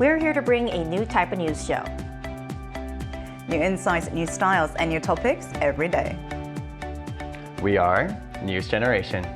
We're here to bring a new type of news show. New insights, new styles, and new topics every day. We are News Generation.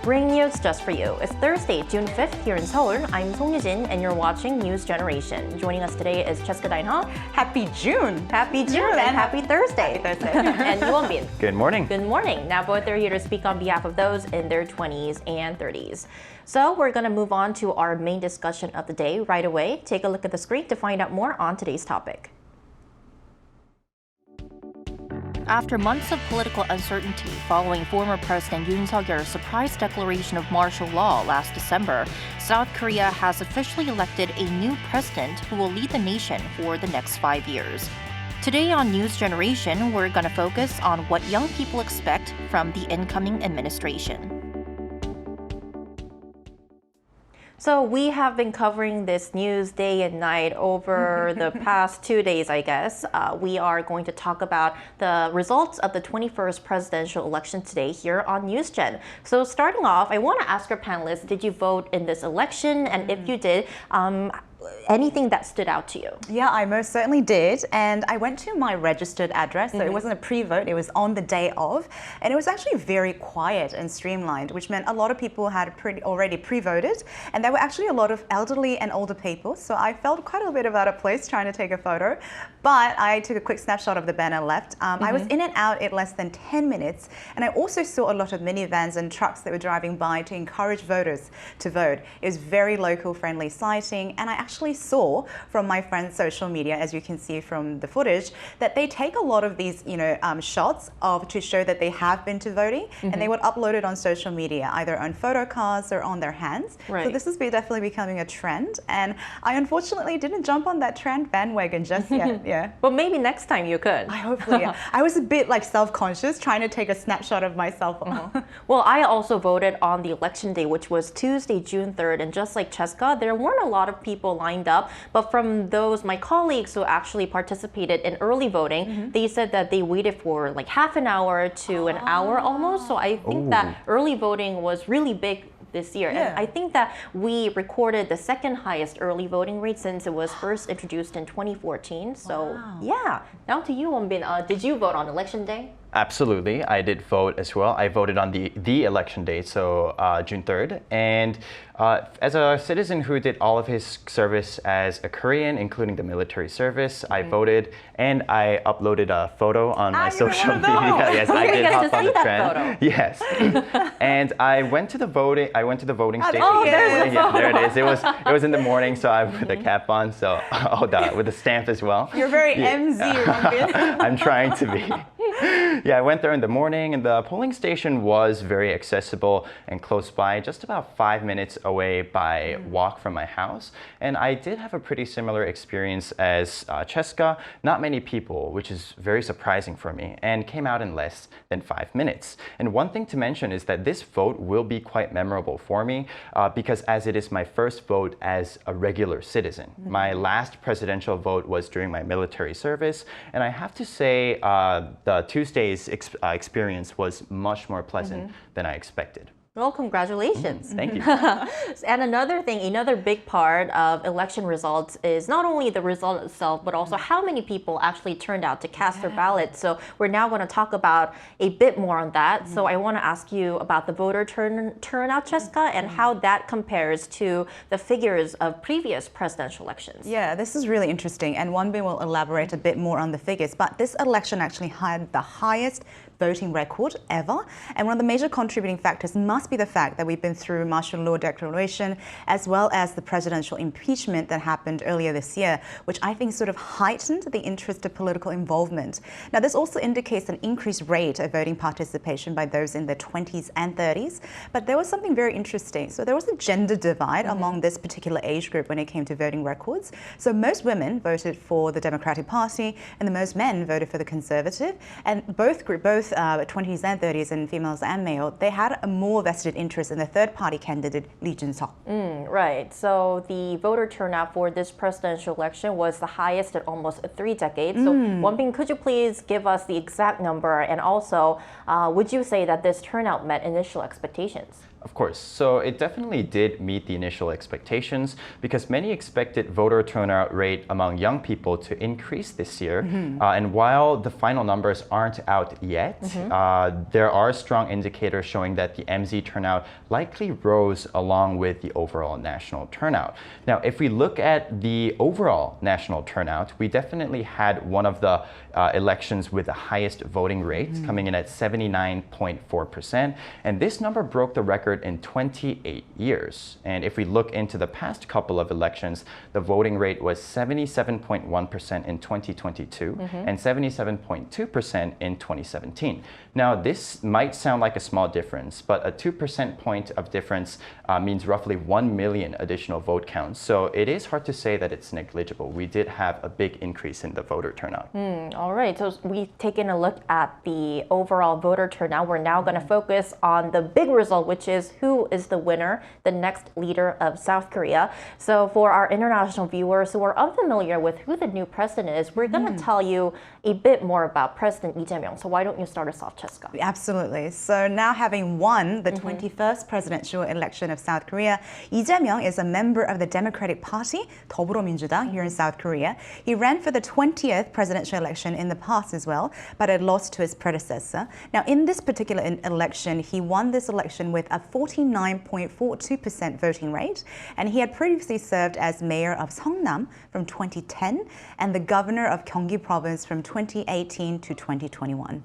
Bring news just for you. It's Thursday, June 5th here in Seoul. I'm Song Yujin and you're watching News Generation. Joining us today is Cheska Dainha. Happy June! Happy June and happy Thursday. Happy Thursday. And Yoo Won-bin. Good morning. Good morning. Now both are here to speak on behalf of those in their 20s and 30s. So we're going to move on to our main discussion of the day right away. Take a look at the screen to find out more on today's topic. After months of political uncertainty following former President Yoon Suk-yeol's surprise declaration of martial law last December, South Korea has officially elected a new president who will lead the nation for the next 5 years. Today on News Generation, we're going to focus on what young people expect from the incoming administration. So we have been covering this news day and night over the past 2 days, I guess. We are going to talk about the results of the 21st presidential election today here on NewsGen. So starting off, I want to ask our panelists, did you vote in this election? And if you did, anything that stood out to you? Yeah, I most certainly did. And I went to my registered address, so it wasn't a pre-vote, it was on the day of. And it was actually very quiet and streamlined, which meant a lot of people had already pre-voted. And there were actually a lot of elderly and older people. So I felt quite a bit out of place trying to take a photo. But I took a quick snapshot of the banner left. I was in and out in less than 10 minutes. And I also saw a lot of minivans and trucks that were driving by to encourage voters to vote. It was very local friendly sighting. And I actually saw from my friends' social media, as you can see from the footage, that they take a lot of these, shots to show that they have been to voting, and they would upload it on social media, either on photo cards or on their hands. Right. So this is definitely becoming a trend, and I unfortunately didn't jump on that trend bandwagon just yet. Yeah. But maybe next time you could. I hopefully. Yeah. I was a bit self-conscious trying to take a snapshot of myself. Well, I also voted on the election day, which was Tuesday, June 3rd. And just like Cheska, there weren't a lot of people lined up. But from my colleagues who actually participated in early voting, they said that they waited for like half an hour to an hour almost. So I think that early voting was really big this year. Yeah. And I think that we recorded the second highest early voting rate since it was first introduced in 2014. So yeah, now to you, Won-bin. Did you vote on election day? Absolutely, I did vote as well. I voted on the election day, so June 3rd. And as a citizen who did all of his service as a Korean, including the military service, I voted and I uploaded a photo on my social media. Yes, I did hop on the trend. Yes, and I went to the voting station. Oh, there's the photo. There it is. It was in the morning, so I put the cap on, so with the stamp as well. You're very MZ, Won-bin. I'm trying to be. Yeah, I went there in the morning and the polling station was very accessible and close by, just about 5 minutes away by walk from my house. And I did have a pretty similar experience as Cheska. Not many people, which is very surprising for me, and came out in less than 5 minutes. And one thing to mention is that this vote will be quite memorable for me because as it is my first vote as a regular citizen. My last presidential vote was during my military service, and I have to say the Tuesday's experience was much more pleasant than I expected. Well, congratulations. Thank you. And another big part of election results is not only the result itself, but also how many people actually turned out to cast their ballots. So we're now going to talk about a bit more on that. So I want to ask you about the voter turnout, Cheska, and how that compares to the figures of previous presidential elections. Yeah, this is really interesting, and Won-bin will elaborate a bit more on the figures, but this election actually had the highest voting record ever, and one of the major contributing factors must be the fact that we've been through martial law declaration as well as the presidential impeachment that happened earlier this year, which I think sort of heightened the interest of political involvement. Now, this also indicates an increased rate of voting participation by those in their 20s and 30s, but there was something very interesting. So there was a gender divide among this particular age group when it came to voting records. So most women voted for the Democratic Party and the most men voted for the Conservative, and both both 20s and 30s and females and male, they had a more vested interest in the third-party candidate Lee Jun-seok. Right. So the voter turnout for this presidential election was the highest in almost 3 decades. So Wonbin, could you please give us the exact number, and also would you say that this turnout met initial expectations? Of course. So it definitely did meet the initial expectations because many expected voter turnout rate among young people to increase this year. And while the final numbers aren't out yet, there are strong indicators showing that the MZ turnout likely rose along with the overall national turnout. Now, if we look at the overall national turnout, we definitely had one of the elections with the highest voting rates, coming in at 79.4%. And this number broke the record in 28 years. And if we look into the past couple of elections, the voting rate was 77.1% in 2022 and 77.2% in 2017. Now, this might sound like a small difference, but a 2% point of difference means roughly 1 million additional vote counts. So it is hard to say that it's negligible. We did have a big increase in the voter turnout. All right, so we've taken a look at the overall voter turnout. We're now going to focus on the big result, which is who is the winner, the next leader of South Korea. So for our international viewers who are unfamiliar with who the new president is, we're going to tell you a bit more about President Lee Jae-myung. So why don't you start us off, Cheska? Absolutely. So now having won the 21st presidential election of South Korea, Lee Jae-myung is a member of the Democratic Party, 더불어민주당, here in South Korea. He ran for the 20th presidential election in the past as well, but had lost to his predecessor. Now, in this particular election, he won this election with a 49.42% voting rate, and he had previously served as mayor of Seongnam from 2010 and the governor of Gyeonggi province from 2018 to 2021.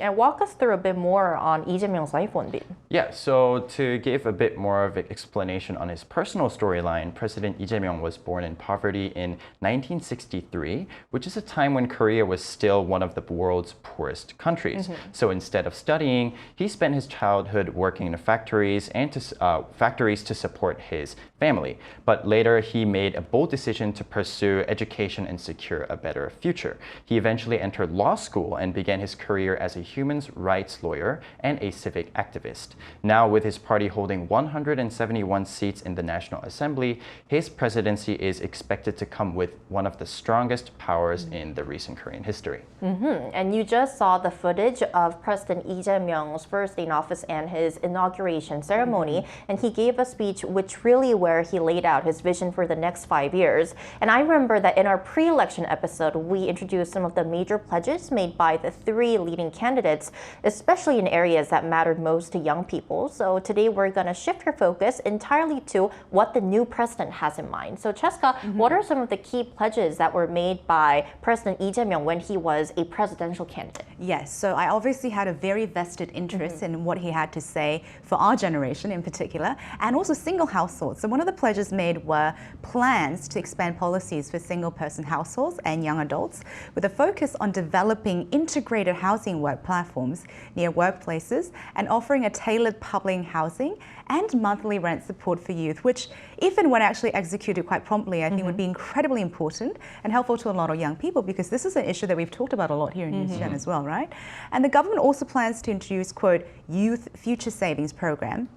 And walk us through a bit more on Lee Jae-myung's life, Wonbin. Yeah, so to give a bit more of an explanation on his personal storyline, President Lee Jae-myung was born in poverty in 1963, which is a time when Korea was still one of the world's poorest countries. So instead of studying, he spent his childhood working in factories to support his family. But later, he made a bold decision to pursue education and secure a better future. He eventually entered law school and began his career as a human rights lawyer and a civic activist. Now, with his party holding 171 seats in the National Assembly, his presidency is expected to come with one of the strongest powers in the recent Korean history. And you just saw the footage of President Lee Jae-myung's first day in office and his inauguration ceremony, and he gave a speech which really where he laid out his vision for the next 5 years. And I remember that in our pre-election episode, we introduced some of the major pledges made by the 3 leading candidates, especially in areas that mattered most to young people. So today we're going to shift our focus entirely to what the new president has in mind. So Cheska, what are some of the key pledges that were made by President Lee Jae-myung when he was a presidential candidate? Yes, so I obviously had a very vested interest in what he had to say for our generation in particular, and also single households. So one of the pledges made were plans to expand policies for single-person households and young adults, with a focus on developing integrated housing work platforms near workplaces and offering a tailored public housing and monthly rent support for youth, which, if and when actually executed quite promptly, I think would be incredibly important and helpful to a lot of young people, because this is an issue that we've talked about a lot here in New Zealand as well, right? And the government also plans to introduce, quote, Youth Future Savings Program.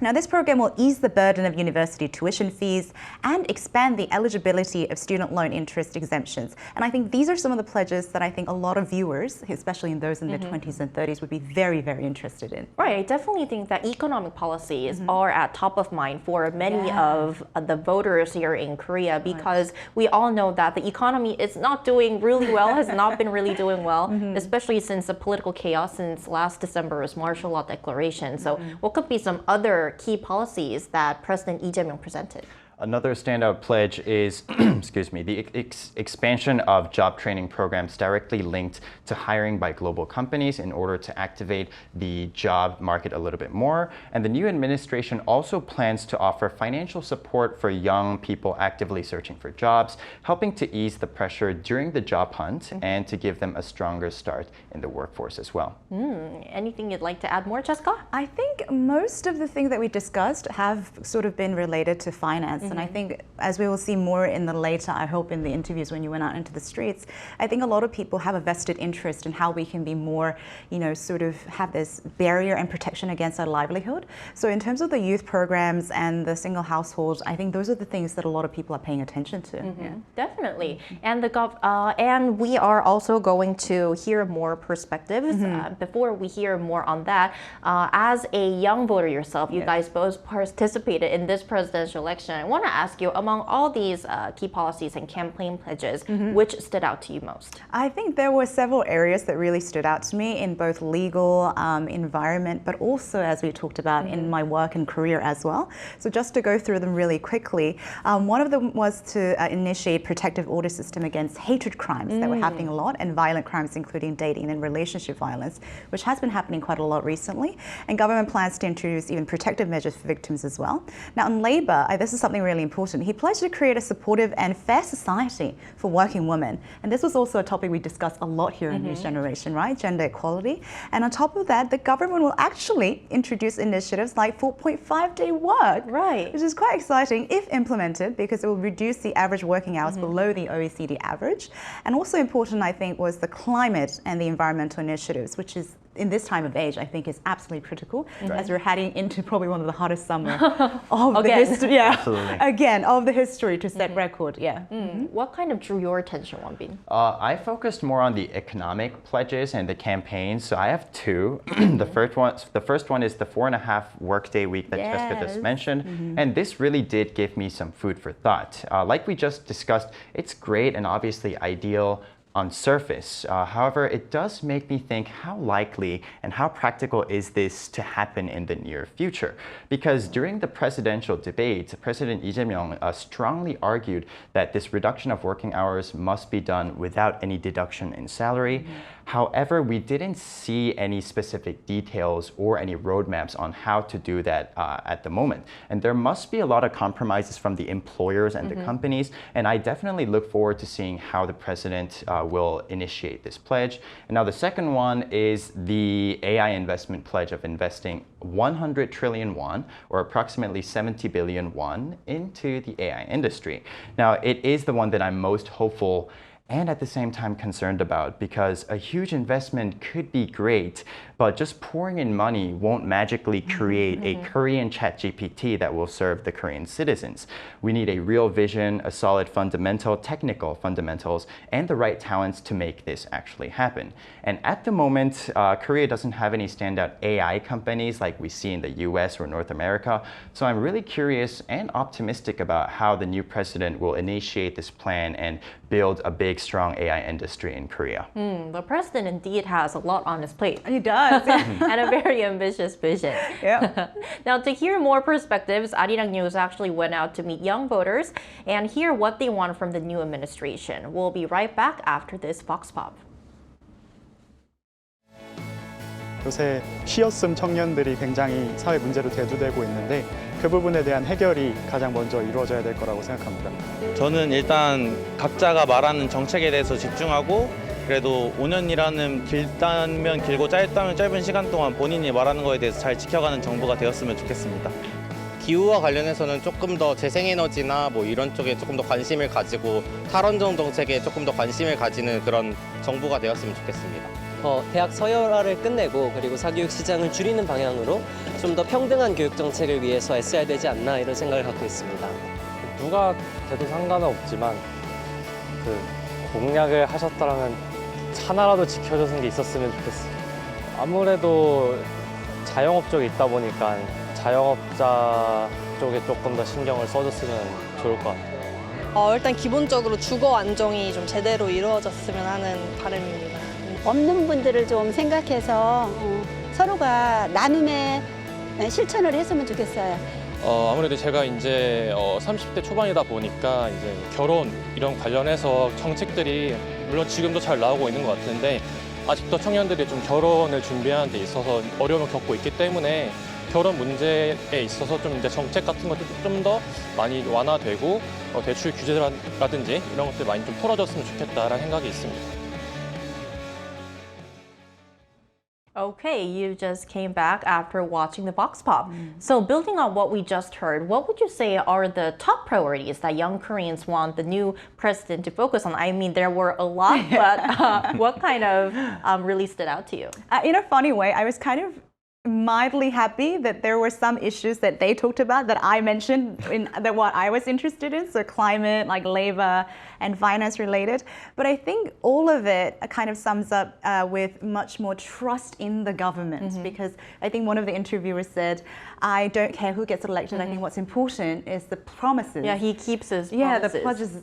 Now, this program will ease the burden of university tuition fees and expand the eligibility of student loan interest exemptions. And I think these are some of the pledges that I think a lot of viewers, especially in those in their 20s and 30s, would be very, very interested in. Right, I definitely think that economic policies are at top of mind for many of the voters here in Korea, because we all know that the economy is not doing really well, has not been really doing well, especially since the political chaos since last December's martial law declaration. So what could be some other key policies that President Lee Jae-myung presented? Another standout pledge is, excuse me, the expansion of job training programs directly linked to hiring by global companies in order to activate the job market a little bit more. And the new administration also plans to offer financial support for young people actively searching for jobs, helping to ease the pressure during the job hunt and to give them a stronger start in the workforce as well. Anything you'd like to add more, Cheska? I think most of the things that we discussed have sort of been related to finance And I think as we will see more in the later, I hope in the interviews when you went out into the streets, I think a lot of people have a vested interest in how we can be more, sort of have this barrier and protection against our livelihood. So in terms of the youth programs and the single households, I think those are the things that a lot of people are paying attention to. Yeah. Definitely. And and we are also going to hear more perspectives. Before we hear more on that, as a young voter yourself, you guys both participated in this presidential election. I want to ask you, among all these key policies and campaign pledges, which stood out to you most? I think there were several areas that really stood out to me in both legal, environment, but also, as we talked about, in my work and career as well. So just to go through them really quickly, one of them was to initiate protective order system against hatred crimes that were happening a lot, and violent crimes including dating and relationship violence, which has been happening quite a lot recently. And government plans to introduce even protective measures for victims as well. Now in Labour, this is something really important. He pledged to create a supportive and fair society for working women. And this was also a topic we discussed a lot here in News Generation, right? Gender equality. And on top of that, the government will actually introduce initiatives like 4.5-day work. Right. Which is quite exciting if implemented, because it will reduce the average working hours below the OECD average. And also important, I think, was the climate and the environmental initiatives, which is in this time of age, I think is absolutely critical as we're heading into probably one of the hottest summer of the history. Yeah, absolutely. Again, of the history to set record. Yeah. What kind of drew your attention, Wonbin? I focused more on the economic pledges and the campaigns. So I have two. The first one is the 4.5 workday week that Jessica just mentioned. And this really did give me some food for thought. Like we just discussed, it's great and obviously ideal on surface. However, it does make me think how likely and how practical is this to happen in the near future? Because during the presidential debate, President Lee Jae-myung strongly argued that this reduction of working hours must be done without any deduction in salary. However, we didn't see any specific details or any roadmaps on how to do that at the moment. And there must be a lot of compromises from the employers and the companies. And I definitely look forward to seeing how the president will initiate this pledge. And now the second one is the AI investment pledge of investing 100 trillion won, or approximately 70 billion won, into the AI industry. Now, it is the one that I'm most hopeful and at the same time concerned about, because a huge investment could be great, but just pouring in money won't magically create a Korean ChatGPT that will serve the Korean citizens. We need a real vision, a solid technical fundamentals, and the right talents to make this actually happen. And at the moment, Korea doesn't have any standout AI companies like we see in the US or North America. So I'm really curious and optimistic about how the new president will initiate this plan and build a big, strong AI industry in Korea. The president indeed has a lot on his plate. He does. And a very ambitious vision. Yeah. Now, to hear more perspectives, Arirang News actually went out to meet young voters and hear what they want from the new administration. We'll be right back after this Vox Pop. 요새 쉬었음 청년들이 굉장히 사회 문제로 대두되고 있는데 그 부분에 대한 해결이 가장 먼저 이루어져야 될 거라고 생각합니다. 저는 일단 각자가 말하는 정책에 대해서 집중하고 그래도 5년이라는 길다면 길고 짧다면 짧은 시간 동안 본인이 말하는 거에 대해서 잘 지켜가는 정부가 되었으면 좋겠습니다. 기후와 관련해서는 조금 더 재생에너지나 뭐 이런 쪽에 조금 더 관심을 가지고 탈원전 정책에 조금 더 관심을 가지는 그런 정부가 되었으면 좋겠습니다. 대학 서열화를 끝내고 그리고 사교육 시장을 줄이는 방향으로 좀 더 평등한 교육 정책을 위해서 애써야 되지 않나 이런 생각을 갖고 있습니다. 누가 돼도 상관은 없지만 그 공약을 하셨더라면 하나라도 지켜주는 게 있었으면 좋겠어요. 아무래도 자영업 쪽에 있다 보니까 자영업자 쪽에 조금 더 신경을 써줬으면 좋을 것 같아요. 일단 기본적으로 주거 안정이 좀 제대로 이루어졌으면 하는 바람입니다. 없는 분들을 좀 생각해서 서로가 나눔의 실천을 했으면 좋겠어요. 아무래도 제가 이제 30대 초반이다 보니까 이제 결혼 이런 관련해서 정책들이 물론 지금도 잘 나오고 있는 것 같은데 아직도 청년들이 좀 결혼을 준비하는 데 있어서 어려움을 겪고 있기 때문에 결혼 문제에 있어서 좀 이제 정책 같은 것도 좀 더 많이 완화되고 대출 규제라든지 이런 것들 많이 좀 풀어졌으면 좋겠다라는 생각이 있습니다. Okay, you just came back after watching the Vox Pop. So building on what we just heard, what would you say are the top priorities that young Koreans want the new president to focus on? I mean, there were a lot, but what kind of really stood out to you? In a funny way, I was kind of mildly happy that there were some issues that they talked about that I mentioned in that what I was interested in, so climate, like labor and finance related. But I think all of it kind of sums up with much more trust in the government, because I think one of the interviewers said, I don't care who gets elected, I think what's important is the promises. Yeah, he keeps his promises. Yeah, the pledges,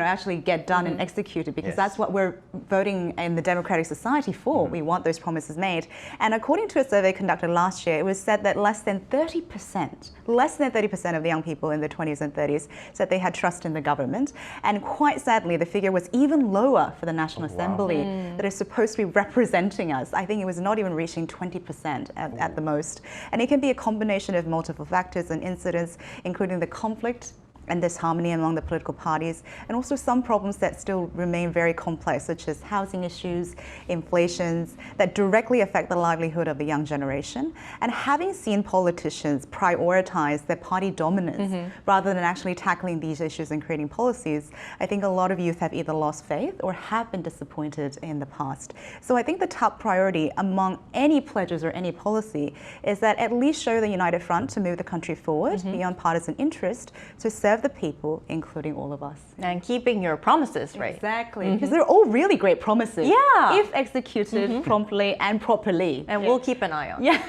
actually get done and executed, because that's what we're voting in the democratic society for. We want those promises made. And according to a survey conducted last year, it was said that less than 30% of the young people in their 20s and 30s said they had trust in the government. And quite sadly, the figure was even lower for the National Assembly that is supposed to be representing us. I think it was not even reaching 20% at the most. And it can be a combination of multiple factors and incidents, including the conflict and disharmony among the political parties, and also some problems that still remain very complex, such as housing issues, inflations, that directly affect the livelihood of the young generation. And having seen politicians prioritize their party dominance rather than actually tackling these issues and creating policies, I think a lot of youth have either lost faith or have been disappointed in the past. So I think the top priority among any pledges or any policy is that at least show the united front to move the country forward beyond partisan interest to serve the people, including all of us. And keeping your promises, right? Exactly, because they're all really great promises. Yeah. If executed promptly and properly. And we'll keep an eye on. Yeah,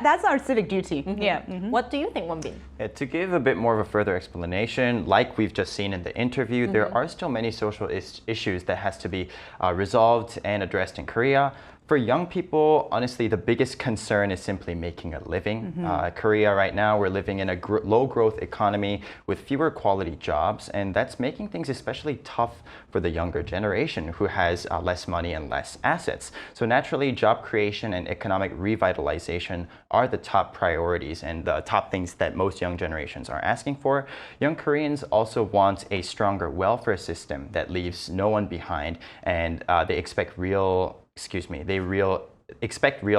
that's our civic duty. Yeah. What do you think, Wonbin? To give a bit more of a further explanation, like we've just seen in the interview, there are still many social issues that has to be resolved and addressed in Korea. For young people, honestly, the biggest concern is simply making a living. Korea right now, we're living in a low growth economy with fewer quality jobs, and that's making things especially tough for the younger generation who has less money and less assets. So naturally, job creation and economic revitalization are the top priorities and the top things that most young generations are asking for. Young Koreans also want a stronger welfare system that leaves no one behind, and they expect real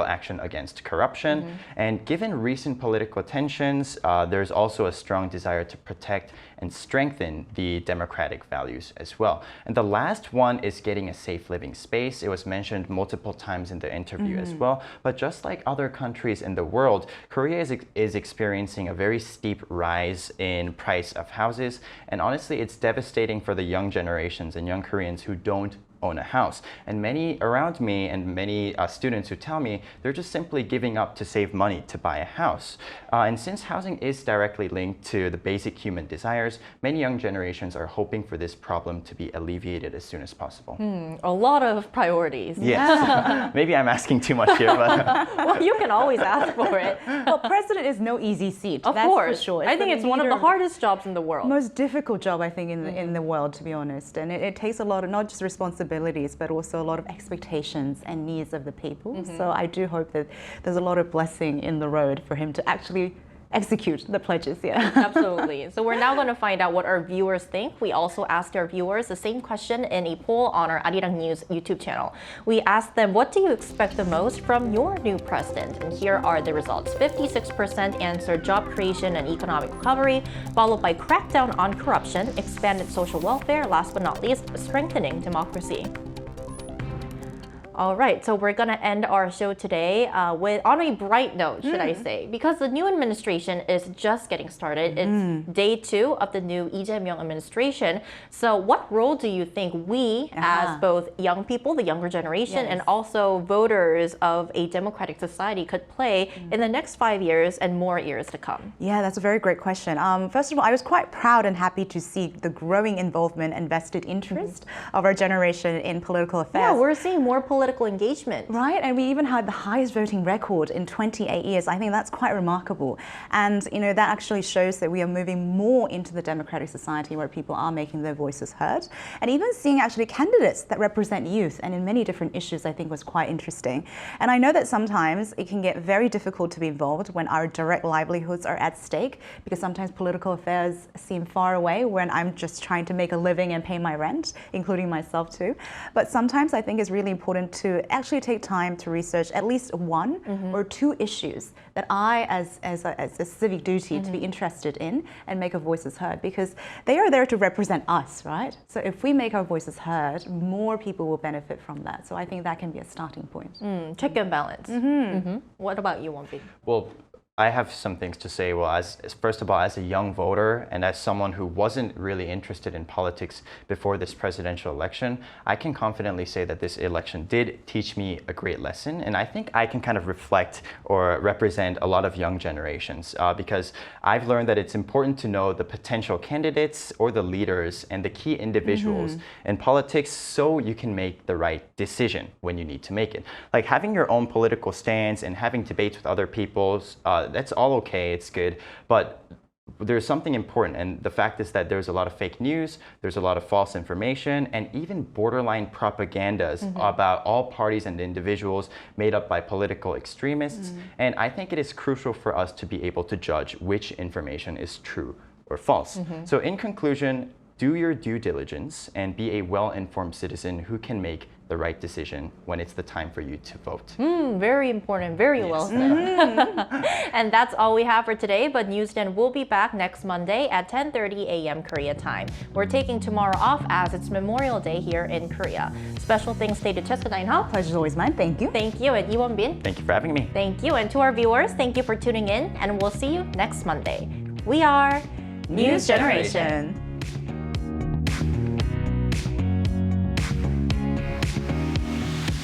action against corruption. And given recent political tensions, there's also a strong desire to protect and strengthen the democratic values as well. And the last one is getting a safe living space. It was mentioned multiple times in the interview as well. But just like other countries in the world, Korea is experiencing a very steep rise in price of houses. And honestly, it's devastating for the young generations and young Koreans who don't own a house. And many around me and many students who tell me they're just simply giving up to save money to buy a house. And since housing is directly linked to the basic human desires, many young generations are hoping for this problem to be alleviated as soon as possible. A lot of priorities. Yes. Maybe I'm asking too much here, but well, you can always ask for it. Well, president is no easy seat. Of that's course. for sure. I think it's one of the hardest jobs in the world. Most difficult job, I think, in the world, to be honest. And it takes a lot of not just responsibilities, but also a lot of expectations and needs of the people. So I do hope that there's a lot of blessing in the road for him to actually execute the pledges. Yeah. Absolutely. So we're now going to find out what our viewers think. We also asked our viewers the same question in a poll on our Arirang News YouTube channel. We asked them, what do you expect the most from your new president? And here are the results. 56% answered job creation and economic recovery, followed by crackdown on corruption, expanded social welfare, last but not least, strengthening democracy. All right, so we're gonna end our show today on a bright note, should I say, because the new administration is just getting started. It's day 2 of the new Lee Jae-myung administration. So what role do you think we, as both young people, the younger generation, and also voters of a democratic society could play in the next 5 years and more years to come? Yeah, that's a very great question. First of all, I was quite proud and happy to see the growing involvement and vested interest of our generation in political affairs. Yeah, we're seeing more political engagement. Right, and we even had the highest voting record in 28 years. I think that's quite remarkable. And that actually shows that we are moving more into the democratic society where people are making their voices heard. And even seeing actually candidates that represent youth and in many different issues, I think was quite interesting. And I know that sometimes it can get very difficult to be involved when our direct livelihoods are at stake, because sometimes political affairs seem far away when I'm just trying to make a living and pay my rent, including myself too. But sometimes I think it's really important to actually take time to research at least one or two issues that I, as a civic duty, to be interested in and make our voices heard, because they are there to represent us, right? So if we make our voices heard, more people will benefit from that. So I think that can be a starting point. Check and balance. What about you, Wonbin? Well, I have some things to say. Well, first of all, as a young voter and as someone who wasn't really interested in politics before this presidential election, I can confidently say that this election did teach me a great lesson. And I think I can kind of reflect or represent a lot of young generations because I've learned that it's important to know the potential candidates or the leaders and the key individuals in politics so you can make the right decision when you need to make it. Like having your own political stance and having debates with other people, that's all okay, it's good, but there's something important, and the fact is that there's a lot of fake news, there's a lot of false information, and even borderline propagandas about all parties and individuals made up by political extremists. And I think it is crucial for us to be able to judge which information is true or false. So in conclusion, do your due diligence and be a well-informed citizen who can make the right decision when it's the time for you to vote. Very important, very well said. And that's all we have for today, but Newsden will be back next Monday at 10:30 a.m. Korea time. We're taking tomorrow off as it's Memorial Day here in Korea. Special thanks to Cheska Dainha. Pleasure's always mine. Thank you. Thank you, and Lee Wonbin. Thank you for having me. Thank you, and to our viewers, thank you for tuning in, and we'll see you next Monday. We are News Generation.